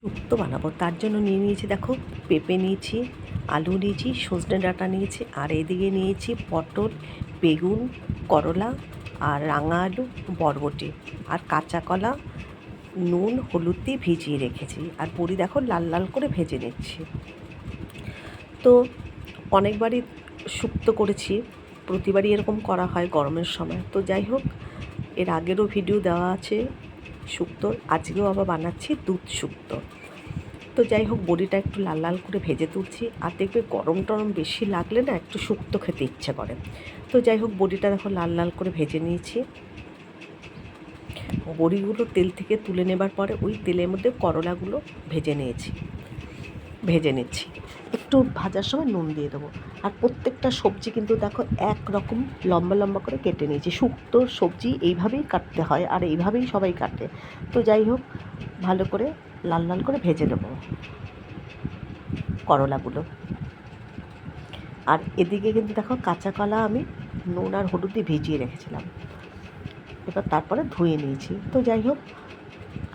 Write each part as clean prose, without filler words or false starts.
শুক্তো বানাবো তার জন্য নিয়ে নিয়েছি, দেখো পেঁপে নিয়েছি, আলু নিয়েছি, সজনে ডাঁটা নিয়েছি, আর এদিকে নিয়েছি পটল, বেগুন, করলা, আর রাঙা আলু, বরবটি, আর কাঁচা কলা নুন হলুদ দিয়ে ভিজিয়ে রেখেছি। আর বড়ি দেখো লাল লাল করে ভেজে নিচ্ছি। তো অনেকবারই শুক্তো করেছি, প্রতিবারই এরকম করা হয় গরমের সময়। তো যাই হোক, এর আগেরও ভিডিও দেওয়া আছে শুক্তোর, আজকেও আবার বানাচ্ছি দুধ শুক্তো। তো যাই হোক, বড়িটা একটু লাল লাল করে ভেজে তুলছি। আর দেখবে গরম টরম বেশি লাগলে না একটু শুক্তো খেতে ইচ্ছে করে। তো যাই হোক, বড়িটা দেখো লাল লাল করে ভেজে নিয়েছি। বড়িগুলো তেল থেকে তুলে নেবার পরে ওই তেলের মধ্যে করলাগুলো ভেজে নিচ্ছি। একটু ভাজার সময় নুন দিয়ে দেবো। আর প্রত্যেকটা সবজি কিন্তু দেখো একরকম লম্বা লম্বা করে কেটে নিয়েছি। শুক্তোর সবজি এইভাবেই কাটতে হয়, আর এইভাবেই সবাই কাটে। তো যাই হোক, ভালো করে লাল লাল করে ভেজে নেবো করলাগুলো। আর এদিকে কিন্তু দেখো কাঁচা কলা আমি নুন আর হলুদ দিয়ে ভিজিয়ে রেখেছিলাম, এবার তারপরে ধুয়ে নিয়েছি। তো যাই হোক,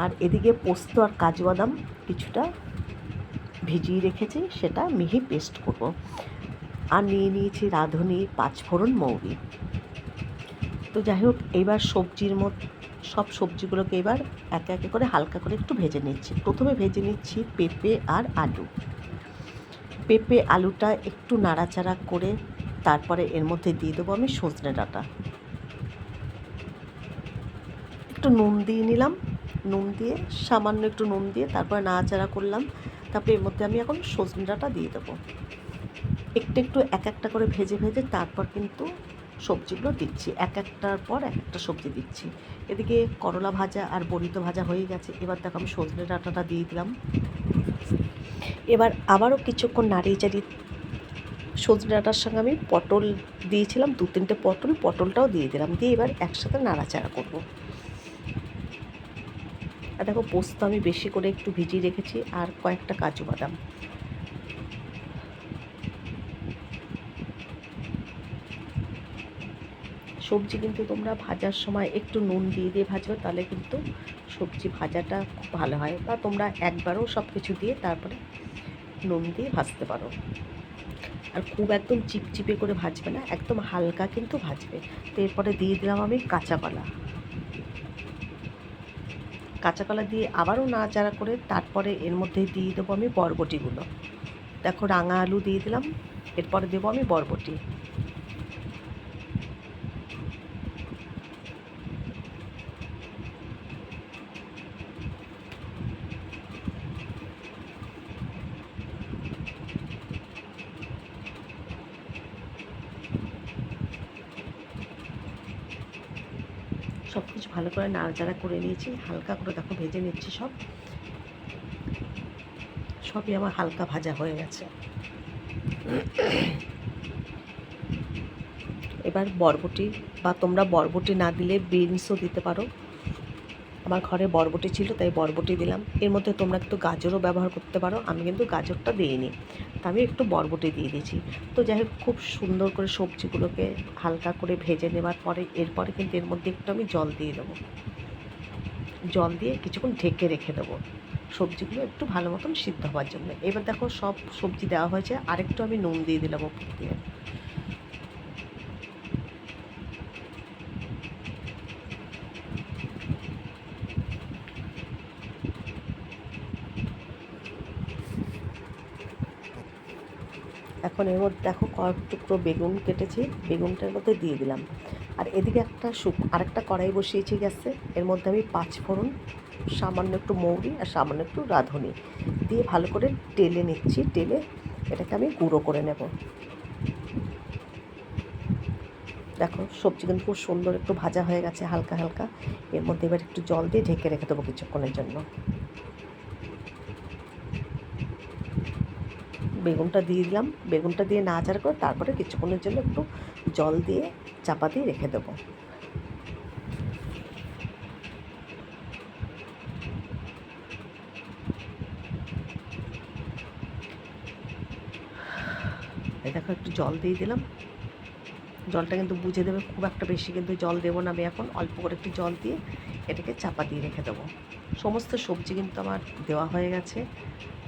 আর এদিকে পোস্ত আর কাজু বাদাম কিছুটা ভিজিয়ে রেখেছি, সেটা মিহি পেস্ট করব। আর নিয়ে নিয়েছি রাঁধুনি, পাঁচফোড়ন, মৌরি। তো যাই হোক, এইবার সব সবজিগুলোকে এবার একে একে করে হালকা করে একটু ভেজে নিচ্ছি। প্রথমে ভেজে নিচ্ছি পেঁপে আর আলু। পেঁপে আলুটা একটু নাড়াচাড়া করে তারপরে এর মধ্যে দিয়ে দেবো আমি সজনে ডাঁটা। একটু নুন দিয়ে নিলাম, সামান্য একটু নুন দিয়ে তারপরে নাড়াচাড়া করলাম। তারপরে এর মধ্যে আমি এখন সজনে ডাঁটা দিয়ে দেবো। একটু এক একটা করে ভেজে ভেজে তারপর কিন্তু সবজিগুলো দিচ্ছি, এক একটার পর এক একটা সবজি দিচ্ছি। এদিকে করলা ভাজা আর বড়ি তো ভাজা হয়ে গেছে। এবার দেখো আমি সজনে ডাঁটাটা দিয়ে দিলাম। এবার আবারও কিছুক্ষণ নাড়িয়ে চাড়িয়ে সজনে ডাঁটার সঙ্গে আমি পটল দিয়েছিলাম, 2-3টে পটলটাও দিয়ে দিলাম, দিয়ে এবার একসাথে নাড়াচাড়া করব। আর দেখো, পোস্ত আমি বেশি করে একটু ভিজিয়ে রেখেছি, আর কয়েকটা কাজু বাদাম। সবজি কিন্তু তোমরা ভাজার সময় একটু নুন দিয়ে দিয়ে ভাজবে, তাহলে কিন্তু সবজি ভাজাটা খুব ভালো হয়। বা তোমরা একবারও সব কিছু দিয়ে তারপরে নুন দিয়ে ভাজতে পারো। আর খুব একদম চিপচিপে করে ভাজবে না, একদম হালকা কিন্তু ভাজবে। তো এরপরে দিয়ে দিলাম আমি কাঁচা কলা দিয়ে আবারও নাড়াচাড়া করে তারপরে এর মধ্যে দিয়ে দেবো আমি বরবটিগুলো। দেখো, রাঙা আলু দিয়ে দিলাম, এরপরে দেবো আমি বরবটি। সব কিছু ভালো করে নাড়াচাড়া করে নিয়েছি, হালকা করে দেখো ভেজে নিচ্ছি। সবই আমার হালকা ভাজা হয়ে গেছে। এবার বরবটি, বা তোমরা বরবটি না দিলে বিনসও দিতে পারো। আমার ঘরে বরবটি ছিল তাই বরবটি দিলাম। এর মধ্যে তোমরা একটু গাজরও ব্যবহার করতে পারো, আমি কিন্তু গাজরটা দিইনি, তা আমি একটু বরবটি দিয়ে দিয়েছি। তো যাই হোক, খুব সুন্দর করে সবজিগুলোকে হালকা করে ভেজে নেবার পরে এরপরে কিন্তু এর মধ্যে একটু আমি জল দিয়ে দেবো। জল দিয়ে কিছুক্ষণ ঢেকে রেখে দেবো সবজিগুলো একটু ভালো মতন সিদ্ধ হওয়ার জন্য। এবার দেখো, সব সবজি দেওয়া হয়েছে, আরেকটু আমি নুন দিয়ে দিলাম ওপর দিয়ে। এখন এর মধ্যে দেখো কয়েক টুকরো বেগুন কেটেছি, বেগুনটার মধ্যে দিয়ে দিলাম। আর এদিকে আরেকটা কড়াই বসিয়েছি গ্যাসে, এর মধ্যে আমি পাঁচফোড়ন, সামান্য একটু মৌরি আর সামান্য একটু রাঁধুনি দিয়ে ভালো করে টেলে নিচ্ছি। টেলে এটাকে আমি গুঁড়ো করে নেব। দেখো, সবজি কিন্তু খুব সুন্দর একটু ভাজা হয়ে গেছে হালকা হালকা। এর মধ্যে এবার একটু জল দিয়ে ঢেকে রেখে দেবো কিছুক্ষণের জন্য। বেগুনটা দিয়ে দিলাম, বেগুনটা দিয়ে নাড়াচাড়া করে তারপরে কিছুক্ষণের জন্য একটু জল দিয়ে চাপা দিয়ে রেখে দেবো। এই দেখো, একটু জল দিয়ে দিলাম। জলটা কিন্তু বুঝে দেবে, খুব একটা বেশি কিন্তু জল দেবো না আমি, এখন অল্প করে একটু জল দিয়ে এটাকে চাপা দিয়ে রেখে দেবো। সমস্ত সবজি কিন্তু আমার দেওয়া হয়ে গেছে।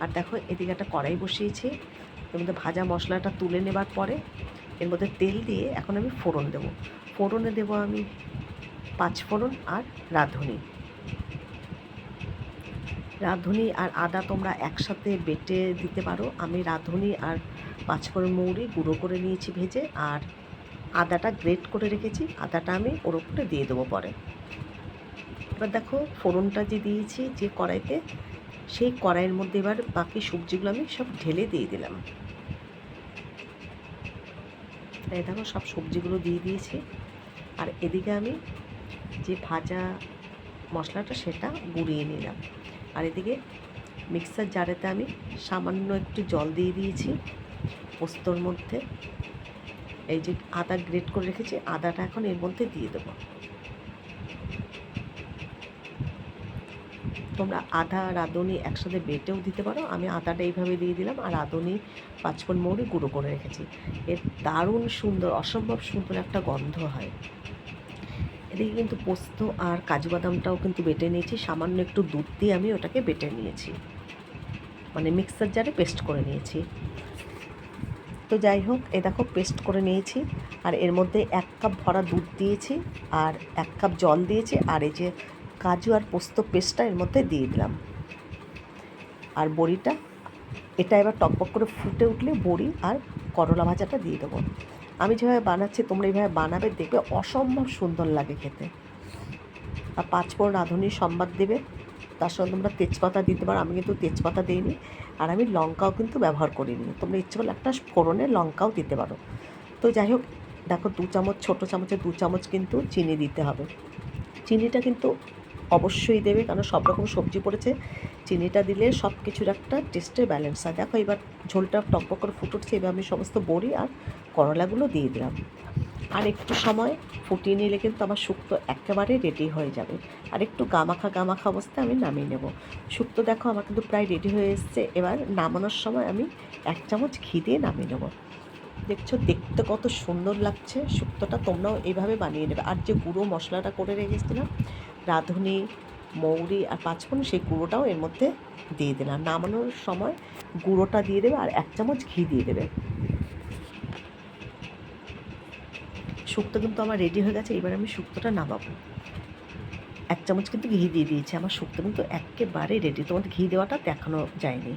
আর দেখো এদিকে একটা কড়াই বসিয়েছি, এর মধ্যে ভাজা মশলাটা তুলে নেবার পরে এর মধ্যে তেল দিয়ে এখন আমি ফোড়ন দেবো। ফোড়নে দেবো আমি 5 ফোড়ন আর রাঁধুনি। রাঁধুনি আর আদা তোমরা একসাথে বেটে দিতে পারো। আমি রাঁধুনি আর 5 ফোড়ন মৌরি গুঁড়ো করে নিয়েছি ভেজে, আর আদাটা গ্রেট করে রেখেছি, আদাটা আমি ওর উপরে দিয়ে দেবো পরে। এবার দেখো ফোড়নটা যে দিয়েছি যে কড়াইতে, সেই কড়াইয়ের মধ্যে এবার বাকি সবজিগুলো আমি সব ঢেলে দিয়ে দিলাম। এই দেখো সব সবজিগুলো দিয়ে দিয়েছি। আর এদিকে আমি যে ভাজা মশলাটা সেটা গুঁড়িয়ে নিলাম। আর এদিকে মিক্সার জারেতে আমি সামান্য একটু জল দিয়ে দিয়েছি পোস্তর মধ্যে। এই যে আদা গ্রেট করে রেখেছি, আদাটা এখন এর মধ্যে দিয়ে দেবো। তোমরা আদা রাঁধুনি একসাথে বেটেও দিতে পারো, আমি আদাটা এইভাবে দিয়ে দিলাম। আর রাঁধুনি 5 ফোড়ন মৌরি গুঁড়ো করে রেখেছি। এর দারুণ সুন্দর, অসম্ভব সুন্দর একটা গন্ধ হয়। এদিকে কিন্তু পোস্ত আর কাজু বাদামটাও কিন্তু বেটে নিয়েছি, সামান্য একটু দুধ দিয়ে আমি ওটাকে বেটে নিয়েছি, মানে মিক্সার জারে পেস্ট করে নিয়েছি। তো যাই হোক, এ দেখো পেস্ট করে নিয়েছি। আর এর মধ্যে 1 কাপ ভরা দুধ দিয়েছি, আর 1 কাপ জল দিয়েছি। আর এই যে কাজু আর পোস্ত পেস্টটা এর মধ্যে দিয়ে দিলাম, আর বড়িটা, এটা এবার টকবক করে ফুটে উঠলে বড়ি আর করলা ভাজাটা দিয়ে দেবো। আমি যেভাবে বানাচ্ছি তোমরা এইভাবে বানাবে, দেখবে অসম্ভব সুন্দর লাগে খেতে। আর 5 ফোড়ন রাঁধুনির সম্বাদ দেবে, তার সঙ্গে তোমরা তেজপাতা দিতে পারো, আমি কিন্তু তেজপাতা দিইনি। আর আমি লঙ্কাও কিন্তু ব্যবহার করিনি, তোমরা ইচ্ছে করলে একটা ফোড়নে লঙ্কাও দিতে পারো। তো যাই হোক, দেখো 2 চামচ, ছোটো চামচে 2 চামচ কিন্তু চিনি দিতে হবে। চিনিটা কিন্তু অবশ্যই দেবে, কারণ সব রকম সবজি পড়েছে, চিনিটা দিলে সব কিছুর একটা টেস্টের ব্যালেন্স হয়। দেখো এবার ঝোলটা টকবক করে ফুটে উঠছে, এবার আমি সমস্ত বড়ি আর করলাগুলো দিয়ে দিলাম। আর একটু সময় ফুটিয়ে নিলে কিন্তু আমার শুক্তো একেবারে রেডি হয়ে যাবে। আর একটু গামাখা গামাখা অবস্থায় আমি নামিয়ে নেব। শুক্তো দেখো আমার কিন্তু প্রায় রেডি হয়ে এসছে। এবার নামানোর সময় আমি 1 চামচ ঘি দিয়ে নামিয়ে নেব। দেখছো দেখতে কত সুন্দর লাগছে শুক্তোটা, তোমরাও এইভাবে বানিয়ে নেবে। আর যে গুঁড়ো মশলাটা করে রেখেছিলাম, রাঁধুনি, মৌরি আর 5 ফোড়ন, সেই গুঁড়োটাও এর মধ্যে দিয়ে দিলাম। নামানোর সময় গুঁড়োটা দিয়ে দেবে আর 1 চামচ ঘি দিয়ে দেবে। শুক্তো কিন্তু আমার রেডি হয়ে গেছে, এবার আমি শুক্তোটা নামাবো। 1 চামচ কিন্তু ঘি দিয়ে দিয়েছি, আমার শুক্তো কিন্তু একেবারে রেডি। তোমাদের ঘি দেওয়াটা দেখানো যায়নি।